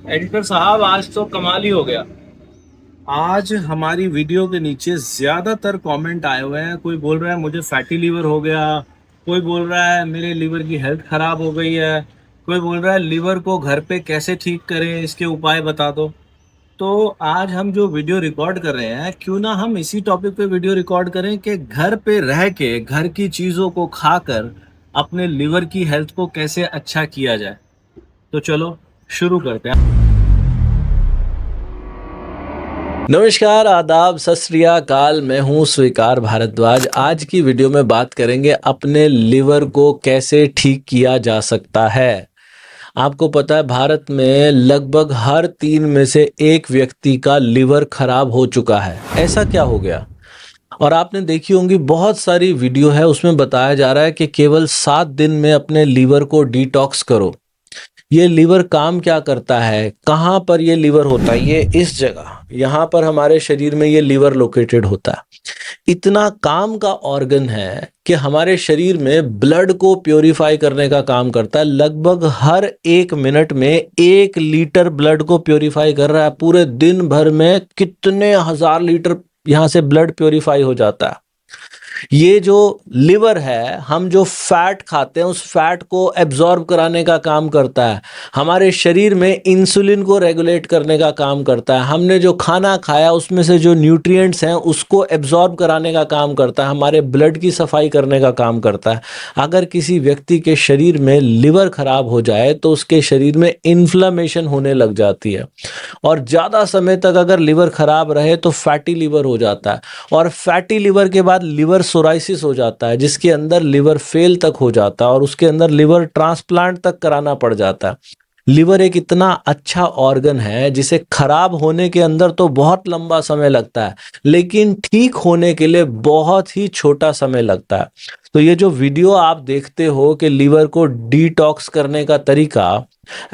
Editor साहब आज तो कमाल ही हो गया। आज हमारी वीडियो के नीचे ज्यादातर कमेंट आए हुए हैं। कोई बोल रहा है मुझे फैटी लीवर हो गया, कोई बोल रहा है मेरे लीवर की हेल्थ खराब हो गई है, कोई बोल रहा है लीवर को घर पे कैसे ठीक करें, इसके उपाय बता दो। तो आज हम जो वीडियो रिकॉर्ड कर रहे हैं, क्यों ना हम इसी टॉपिक पे वीडियो रिकॉर्ड करें कि घर पे रह के घर की चीजों को खाकर अपने लीवर की हेल्थ को कैसे अच्छा किया जाए। तो चलो शुरू करते हैं। नमस्कार, आदाब, सत श्री अकाल। मैं हूं स्वीकार भारद्वाज। आज की वीडियो में बात करेंगे अपने लिवर को कैसे ठीक किया जा सकता है। आपको पता है भारत में लगभग हर 3 में से 1 व्यक्ति का लिवर खराब हो चुका है। ऐसा क्या हो गया? और आपने देखी होंगी बहुत सारी वीडियो है, उसमें बताया जा रहा है कि केवल 7 दिन में अपने लिवर को डिटॉक्स करो। ये लीवर काम क्या करता है? कहाँ पर ये लीवर होता है? ये इस जगह, यहाँ पर हमारे शरीर में ये लीवर लोकेटेड होता है। इतना काम का ऑर्गन है कि हमारे शरीर में ब्लड को प्योरीफाई करने का काम करता है। लगभग हर 1 मिनट में 1 लीटर ब्लड को प्योरीफाई कर रहा है। पूरे दिन भर में कितने हजार लीटर यहाँ से ब्लड प्योरीफाई हो जाता है। ये जो लिवर है, हम जो फैट खाते हैं उस फैट को एब्जॉर्ब कराने का काम करता है। हमारे शरीर में इंसुलिन को रेगुलेट करने का काम करता है। हमने जो खाना खाया उसमें से जो न्यूट्रिएंट्स हैं उसको एब्जॉर्ब कराने का काम करता है। हमारे ब्लड की सफाई करने का काम करता है। अगर किसी व्यक्ति के शरीर में लिवर खराब हो जाए तो उसके शरीर में इन्फ्लेमेशन होने लग जाती है, और ज़्यादा समय तक अगर लिवर खराब रहे तो फैटी लिवर हो जाता है, और फैटी लिवर के बाद लिवर सोराइसिस हो जाता है, जिसके अंदर लिवर फेल तक हो जाता है और उसके अंदर लिवर ट्रांसप्लांट तक कराना पड़ जाता है। लिवर एक इतना अच्छा ऑर्गन है जिसे खराब होने के अंदर तो बहुत लंबा समय लगता है, लेकिन ठीक होने के लिए बहुत ही छोटा समय लगता है। तो ये जो वीडियो आप देखते हो कि लिवर को डिटॉक्स करने का तरीका,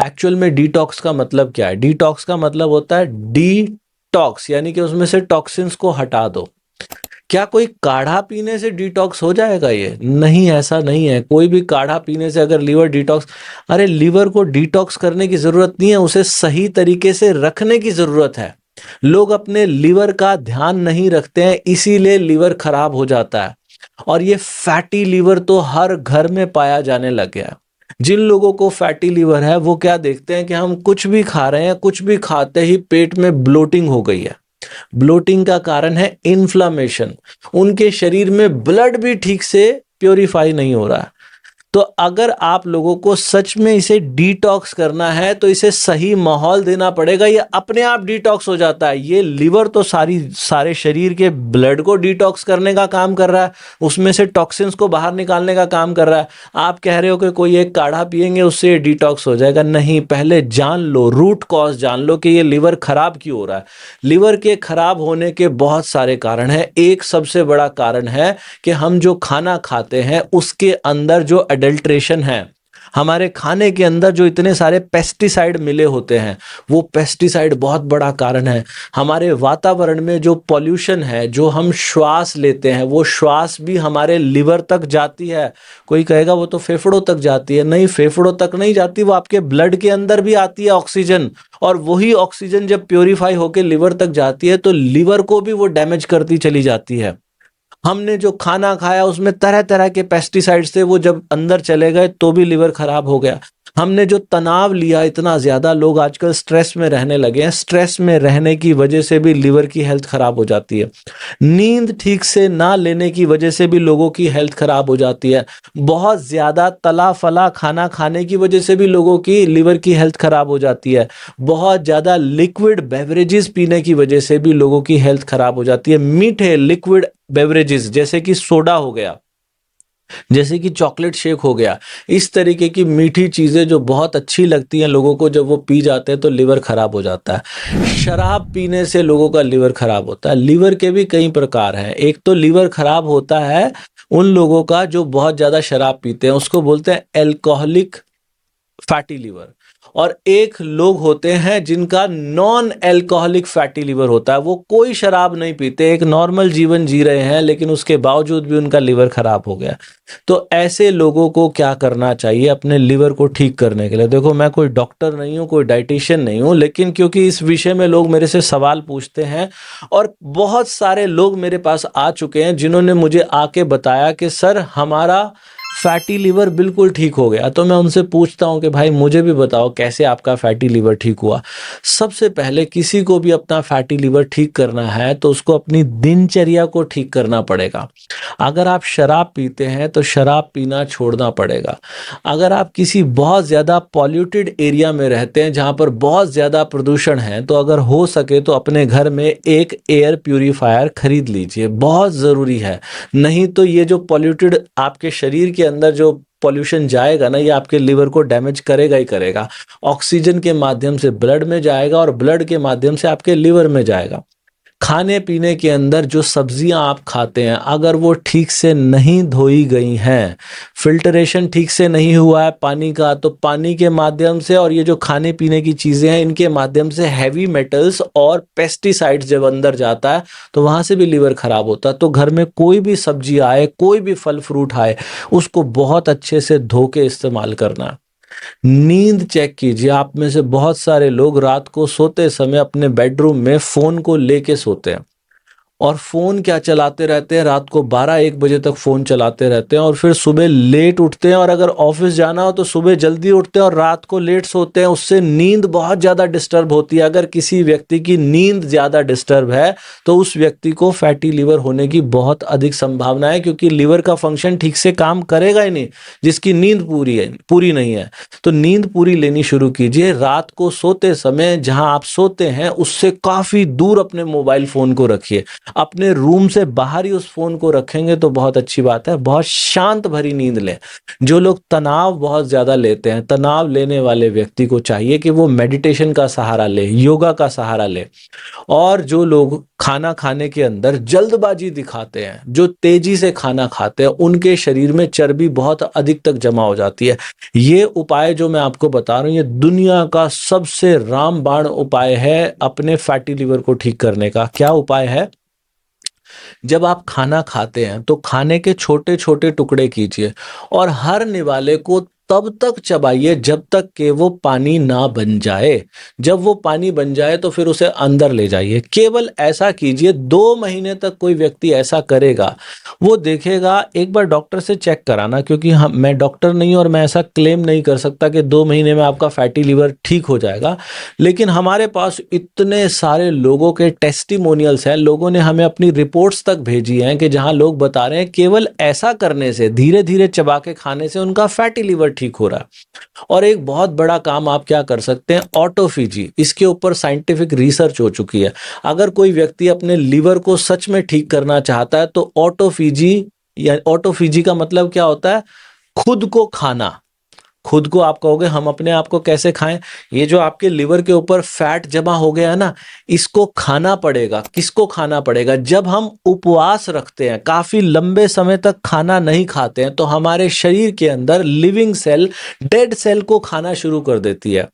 एक्चुअल में डिटॉक्स का मतलब क्या है? डिटॉक्स का मतलब होता है डिटॉक्स, यानी कि उसमें से टॉक्सिन्स को हटा दो। क्या कोई काढ़ा पीने से डिटॉक्स हो जाएगा? ये नहीं, ऐसा नहीं है। कोई भी काढ़ा पीने से अगर लिवर डिटॉक्स, अरे लिवर को डिटॉक्स करने की जरूरत नहीं है, उसे सही तरीके से रखने की जरूरत है। लोग अपने लिवर का ध्यान नहीं रखते हैं, इसीलिए लिवर खराब हो जाता है। और ये फैटी लिवर तो हर घर में पाया जाने लग गया है। जिन लोगों को फैटी लिवर है वो क्या देखते हैं कि हम कुछ भी खा रहे हैं, कुछ भी खाते ही पेट में ब्लोटिंग हो गई है। ब्लोटिंग का कारण है इन्फ्लामेशन। उनके शरीर में ब्लड भी ठीक से प्योरीफाई नहीं हो रहा है। तो अगर आप लोगों को सच में इसे डिटॉक्स करना है तो इसे सही माहौल देना पड़ेगा। ये अपने आप डिटॉक्स हो जाता है। ये लिवर तो सारे शरीर के ब्लड को डिटॉक्स करने का काम कर रहा है, उसमें से टॉक्सिन्स को बाहर निकालने का काम कर रहा है। आप कह रहे हो कि कोई एक काढ़ा पिएंगे उससे डिटॉक्स हो जाएगा? नहीं, पहले जान लो, रूट कॉज जान लो कि ये लिवर खराब क्यों हो रहा है। लिवर के खराब होने के बहुत सारे कारण हैं। एक सबसे बड़ा कारण है कि हम जो खाना खाते हैं उसके अंदर जो अडल्ट्रेशन है, हमारे खाने के अंदर जो इतने सारे पेस्टिसाइड मिले होते हैं, वो पेस्टिसाइड बहुत बड़ा कारण है। हमारे वातावरण में जो पॉल्यूशन है, जो हम श्वास लेते हैं, वो श्वास भी हमारे लिवर तक जाती है। कोई कहेगा वो तो फेफड़ों तक जाती है। नहीं, फेफड़ों तक नहीं जाती, वो आपके ब्लड के अंदर भी आती है ऑक्सीजन, और वही ऑक्सीजन जब प्योरीफाई होकर लिवर तक जाती है तो लिवर को भी वो डैमेज करती चली जाती है। हमने जो खाना खाया उसमें तरह तरह के पेस्टिसाइड्स थे, वो जब अंदर चले गए तो भी लिवर खराब हो गया। हमने जो तनाव लिया इतना ज्यादा, लोग आजकल स्ट्रेस में रहने लगे हैं, स्ट्रेस में रहने की वजह से भी लिवर की हेल्थ खराब हो जाती है। नींद ठीक से ना लेने की वजह से भी लोगों की हेल्थ खराब हो जाती है। बहुत ज्यादा तला फला खाना खाने की वजह से भी लोगों की लिवर की हेल्थ खराब हो जाती है। बहुत ज्यादा लिक्विड बेवरेजेस पीने की वजह से भी लोगों की हेल्थ खराब हो जाती है। मीठे लिक्विड बेवरेजेस जैसे कि सोडा हो गया, जैसे कि चॉकलेट शेक हो गया, इस तरीके की मीठी चीजें जो बहुत अच्छी लगती हैं लोगों को, जब वो पी जाते हैं तो लिवर खराब हो जाता है। शराब पीने से लोगों का लिवर खराब होता है। लिवर के भी कई प्रकार हैं। एक तो लिवर खराब होता है उन लोगों का जो बहुत ज्यादा शराब पीते हैं, उसको बोलते हैं एल्कोहलिक फैटी लीवर, और एक लोग होते हैं जिनका नॉन अल्कोहलिक फैटी लीवर होता है। वो कोई शराब नहीं पीते, एक नॉर्मल जीवन जी रहे हैं, लेकिन उसके बावजूद भी उनका लीवर खराब हो गया। तो ऐसे लोगों को क्या करना चाहिए अपने लीवर को ठीक करने के लिए? देखो, मैं कोई डॉक्टर नहीं हूँ, कोई डाइटिशियन नहीं हूँ, लेकिन क्योंकि इस विषय में लोग मेरे से सवाल पूछते हैं और बहुत सारे लोग मेरे पास आ चुके हैं जिन्होंने मुझे आके बताया कि सर हमारा फैटी लीवर बिल्कुल ठीक हो गया। तो मैं उनसे पूछता हूं कि भाई मुझे भी बताओ कैसे आपका फैटी लीवर ठीक हुआ। सबसे पहले किसी को भी अपना फैटी लीवर ठीक करना है तो उसको अपनी दिनचर्या को ठीक करना पड़ेगा। अगर आप शराब पीते हैं तो शराब पीना छोड़ना पड़ेगा। अगर आप किसी बहुत ज़्यादा पॉल्यूटेड एरिया में रहते हैं जहाँ पर बहुत ज़्यादा प्रदूषण है, तो अगर हो सके तो अपने घर में एक एयर प्यूरीफायर खरीद लीजिए, बहुत ज़रूरी है। नहीं तो ये जो पॉल्यूटेड आपके शरीर के अंदर जो पॉल्यूशन जाएगा ना, ये आपके लिवर को डैमेज करेगा ही करेगा। ऑक्सीजन के माध्यम से ब्लड में जाएगा और ब्लड के माध्यम से आपके लिवर में जाएगा। खाने पीने के अंदर जो सब्जियां आप खाते हैं, अगर वो ठीक से नहीं धोई गई हैं, फिल्टरेशन ठीक से नहीं हुआ है पानी का, तो पानी के माध्यम से और ये जो खाने पीने की चीज़ें हैं इनके माध्यम से हैवी मेटल्स और पेस्टिसाइड्स जब अंदर जाता है तो वहाँ से भी लीवर खराब होता है। तो घर में कोई भी सब्जी आए, कोई भी फल फ्रूट आए, उसको बहुत अच्छे से धो के इस्तेमाल करना है। नींद चेक कीजिए। आप में से बहुत सारे लोग रात को सोते समय अपने बेडरूम में फोन को लेके सोते हैं और फोन क्या चलाते रहते हैं, रात को 12-1 बजे तक फोन चलाते रहते हैं और फिर सुबह लेट उठते हैं, और अगर ऑफिस जाना हो तो सुबह जल्दी उठते हैं और रात को लेट सोते हैं। उससे नींद बहुत ज़्यादा डिस्टर्ब होती है। अगर किसी व्यक्ति की नींद ज़्यादा डिस्टर्ब है तो उस व्यक्ति को फैटी लीवर होने की बहुत अधिक संभावना है, क्योंकि लीवर का फंक्शन ठीक से काम करेगा ही नहीं जिसकी नींद पूरी नहीं है। तो नींद पूरी लेनी शुरू कीजिए। रात को सोते समय जहां आप सोते हैं उससे काफ़ी दूर अपने मोबाइल फ़ोन को रखिए। अपने रूम से बाहर ही उस फोन को रखेंगे तो बहुत अच्छी बात है। बहुत शांत भरी नींद लें। जो लोग तनाव बहुत ज्यादा लेते हैं, तनाव लेने वाले व्यक्ति को चाहिए कि वो मेडिटेशन का सहारा ले, योगा का सहारा ले। और जो लोग खाना खाने के अंदर जल्दबाजी दिखाते हैं, जो तेजी से खाना खाते हैं, उनके शरीर में चर्बी बहुत अधिक तक जमा हो जाती है। ये उपाय जो मैं आपको बता रहा हूँ, ये दुनिया का सबसे रामबाण उपाय है अपने फैटी लीवर को ठीक करने का। क्या उपाय है? जब आप खाना खाते हैं तो खाने के छोटे छोटे टुकड़े कीजिए और हर निवाले को तब तक चबाइए जब तक कि वो पानी ना बन जाए। जब वो पानी बन जाए तो फिर उसे अंदर ले जाइए। केवल ऐसा कीजिए। 2 महीने तक कोई व्यक्ति ऐसा करेगा, वो देखेगा। एक बार डॉक्टर से चेक कराना, क्योंकि मैं डॉक्टर नहीं हूं और मैं ऐसा क्लेम नहीं कर सकता कि 2 महीने में आपका फैटी लीवर ठीक हो जाएगा। लेकिन हमारे पास इतने सारे लोगों के टेस्टिमोनियल्स हैं, लोगों ने हमें अपनी रिपोर्ट्स तक भेजी हैं कि जहां लोग बता रहे हैं केवल ऐसा करने से, धीरे धीरे चबा के खाने से उनका फैटी लीवर ठीक हो रहा है। और एक बहुत बड़ा काम आप क्या कर सकते हैं, ऑटोफेजी। इसके ऊपर साइंटिफिक रिसर्च हो चुकी है। अगर कोई व्यक्ति अपने लीवर को सच में ठीक करना चाहता है तो ऑटोफेजी, या ऑटोफेजी का मतलब क्या होता है, खुद को खाना। खुद को आप कहोगे हम अपने आप को कैसे खाएं? ये जो आपके लिवर के ऊपर फैट जमा हो गया है ना, इसको खाना पड़ेगा। किसको खाना पड़ेगा? जब हम उपवास रखते हैं, काफी लंबे समय तक खाना नहीं खाते हैं, तो हमारे शरीर के अंदर लिविंग सेल डेड सेल को खाना शुरू कर देती है।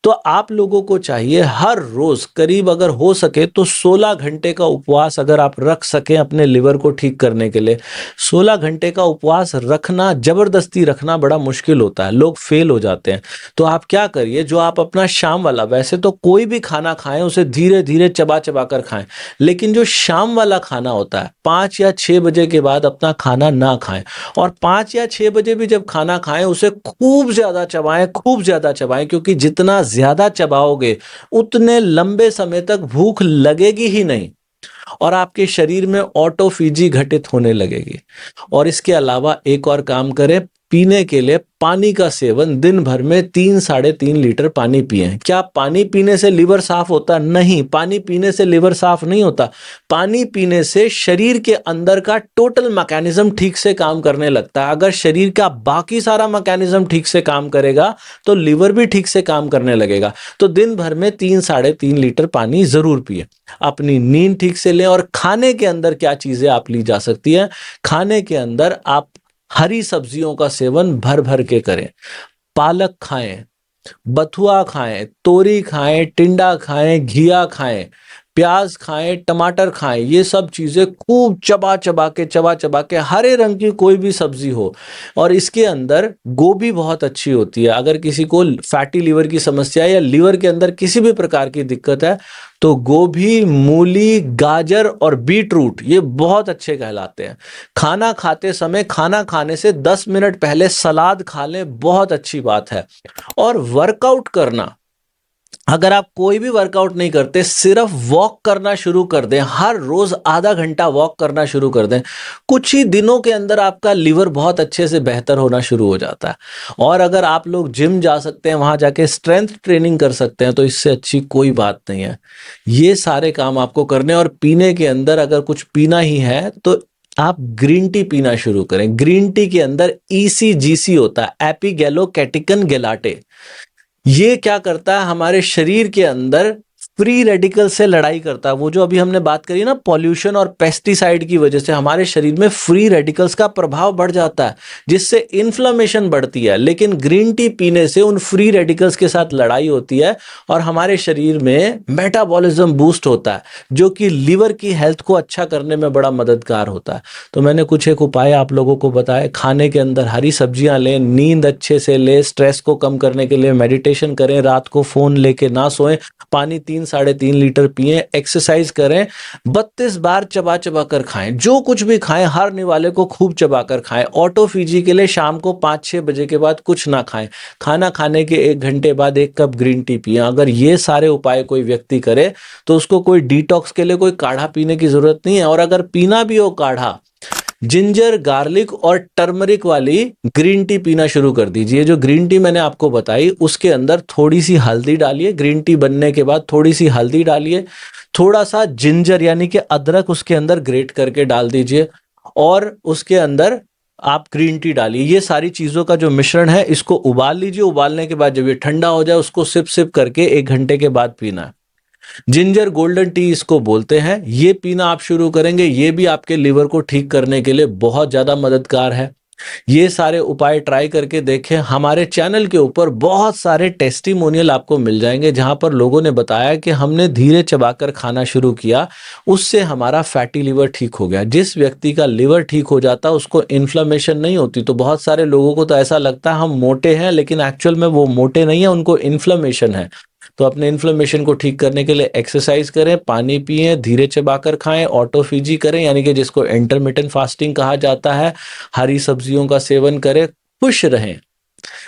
तो आप लोगों को चाहिए हर रोज करीब, अगर हो सके तो 16 घंटे का उपवास अगर आप रख सकें अपने लिवर को ठीक करने के लिए। 16 घंटे का उपवास रखना, जबरदस्ती रखना बड़ा मुश्किल होता है, लोग फेल हो जाते हैं। तो आप क्या करिए, जो आप अपना शाम वाला, वैसे तो कोई भी खाना खाएं उसे धीरे धीरे चबा चबा कर खाएं, लेकिन जो शाम वाला खाना होता है 5 या 6 बजे के बाद अपना खाना ना खाएं। और 5 या 6 बजे भी जब खाना खाएं उसे खूब ज्यादा चबाएं, खूब ज्यादा चबाएं, क्योंकि जितना ज्यादा चबाओगे उतने लंबे समय तक भूख लगेगी ही नहीं और आपके शरीर में ऑटोफेजी घटित होने लगेगी। और इसके अलावा एक और काम करें, पीने के लिए पानी का सेवन दिन भर में 3-3.5 लीटर पानी पिएं। क्या पानी पीने से लिवर साफ होता? नहीं, पानी पीने से लिवर साफ नहीं होता। पानी पीने से शरीर के अंदर का टोटल मैकेनिज्म ठीक से काम करने लगता है। अगर शरीर का बाकी सारा मैकेनिज्म ठीक से काम करेगा तो लिवर भी ठीक से काम करने लगेगा। तो दिन भर में 3-3.5 लीटर पानी जरूर पिए। अपनी नींद ठीक से लें। और खाने के अंदर क्या चीजें आप ली जा सकती है? खाने के अंदर आप हरी सब्जियों का सेवन भर भर के करें। पालक खाएं, बथुआ खाएं, तोरी खाएं, टिंडा खाएं, घिया खाएं, प्याज खाएं, टमाटर खाएं। ये सब चीजें खूब चबा चबा के हरे रंग की कोई भी सब्जी हो। और इसके अंदर गोभी बहुत अच्छी होती है। अगर किसी को फैटी लीवर की समस्या है या लीवर के अंदर किसी भी प्रकार की दिक्कत है तो गोभी, मूली, गाजर और बीट रूट ये बहुत अच्छे कहलाते हैं। खाना खाते समय, खाना खाने से 10 मिनट पहले सलाद खा लें, बहुत अच्छी बात है। और वर्कआउट करना, अगर आप कोई भी वर्कआउट नहीं करते, सिर्फ वॉक करना शुरू कर दें, हर रोज आधा घंटा वॉक करना शुरू कर दें, कुछ ही दिनों के अंदर आपका लीवर बहुत अच्छे से बेहतर होना शुरू हो जाता है। और अगर आप लोग जिम जा सकते हैं, वहां जाके स्ट्रेंथ ट्रेनिंग कर सकते हैं, तो इससे अच्छी कोई बात नहीं है। ये सारे काम आपको करने, और पीने के अंदर अगर कुछ पीना ही है तो आप ग्रीन टी पीना शुरू करें। ग्रीन टी के अंदर ECGC होता है, एपिगैलोकैटिकन गेलाटे। ये क्या करता है, हमारे शरीर के अंदर फ्री रेडिकल से लड़ाई करता है। वो जो अभी हमने बात करी ना, पॉल्यूशन और पेस्टिसाइड की वजह से हमारे शरीर में फ्री रेडिकल्स का प्रभाव बढ़ जाता है, जिससे इन्फ्लेमेशन बढ़ती है। लेकिन ग्रीन टी पीने से उन फ्री रेडिकल्स के साथ लड़ाई होती है और हमारे शरीर में मेटाबॉलिज्म बूस्ट होता है, जो कि लीवर की हेल्थ को अच्छा करने में बड़ा मददगार होता है। तो मैंने कुछ एक उपाय आप लोगों को बताए। खाने के अंदर हरी सब्जियां लें, नींद अच्छे से लें, स्ट्रेस को कम करने के लिए मेडिटेशन करें, रात को फोन लेके ना सोएं, पानी 3-3.5 लीटर पिएं, एक्सरसाइज करें, 32 बार चबा चबा कर खाएं। जो कुछ भी खाएं हर निवाले को खूब चबा कर खाएं। ऑटोफेजी के लिए शाम को 5-6 बजे के बाद कुछ ना खाएं। खाना खाने के 1 घंटे बाद 1 कप ग्रीन टी पिएं। अगर ये सारे उपाय कोई व्यक्ति करे तो उसको कोई डिटॉक्स के लिए कोई काढ़ा पीने की जरूरत नहीं है। और अगर पीना भी हो काढ़ा, जिंजर, गार्लिक और टर्मरिक वाली ग्रीन टी पीना शुरू कर दीजिए। जो ग्रीन टी मैंने आपको बताई उसके अंदर थोड़ी सी हल्दी डालिए। ग्रीन टी बनने के बाद थोड़ी सी हल्दी डालिए, थोड़ा सा जिंजर यानी कि अदरक उसके अंदर ग्रेट करके डाल दीजिए, और उसके अंदर आप ग्रीन टी डालिए। ये सारी चीजों का जो मिश्रण है, इसको उबाल लीजिए। उबालने के बाद जब ये ठंडा हो जाए, उसको सिप सिप करके 1 घंटे के बाद पीना है। जिंजर गोल्डन टी इसको बोलते हैं। ये पीना आप शुरू करेंगे, ये भी आपके लीवर को ठीक करने के लिए बहुत ज्यादा मददगार है। ये सारे उपाय ट्राई करके देखें। हमारे चैनल के ऊपर बहुत सारे टेस्टिमोनियल आपको मिल जाएंगे, जहां पर लोगों ने बताया कि हमने धीरे चबाकर खाना शुरू किया, उससे हमारा फैटी लीवर ठीक हो गया। जिस व्यक्ति का लीवर ठीक हो जाता उसको इन्फ्लेमेशन नहीं होती। तो बहुत सारे लोगों को तो ऐसा लगता है हम मोटे हैं, लेकिन एक्चुअल में वो मोटे नहीं है, उनको इन्फ्लेमेशन है। तो अपने इन्फ्लेमेशन को ठीक करने के लिए एक्सरसाइज करें, पानी पिएं, धीरे चबाकर खाएं, ऑटोफेजी करें यानी कि जिसको इंटरमिटेंट फास्टिंग कहा जाता है, हरी सब्जियों का सेवन करें, खुश रहें।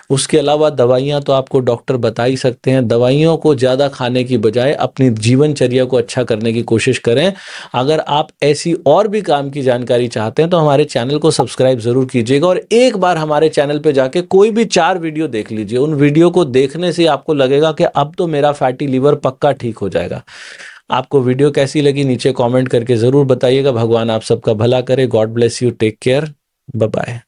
उसके अलावा दवाइयां तो आपको डॉक्टर बता ही सकते हैं। दवाइयों को ज़्यादा खाने की बजाय अपनी जीवनचर्या को अच्छा करने की कोशिश करें। अगर आप ऐसी और भी काम की जानकारी चाहते हैं तो हमारे चैनल को सब्सक्राइब ज़रूर कीजिएगा, और एक बार हमारे चैनल पे जाके कोई भी 4 वीडियो देख लीजिए। उन वीडियो को देखने से आपको लगेगा कि अब तो मेरा फैटी लीवर पक्का ठीक हो जाएगा। आपको वीडियो कैसी लगी नीचे कॉमेंट करके ज़रूर बताइएगा। भगवान आप सबका भला करे। God bless you, take care, bye bye.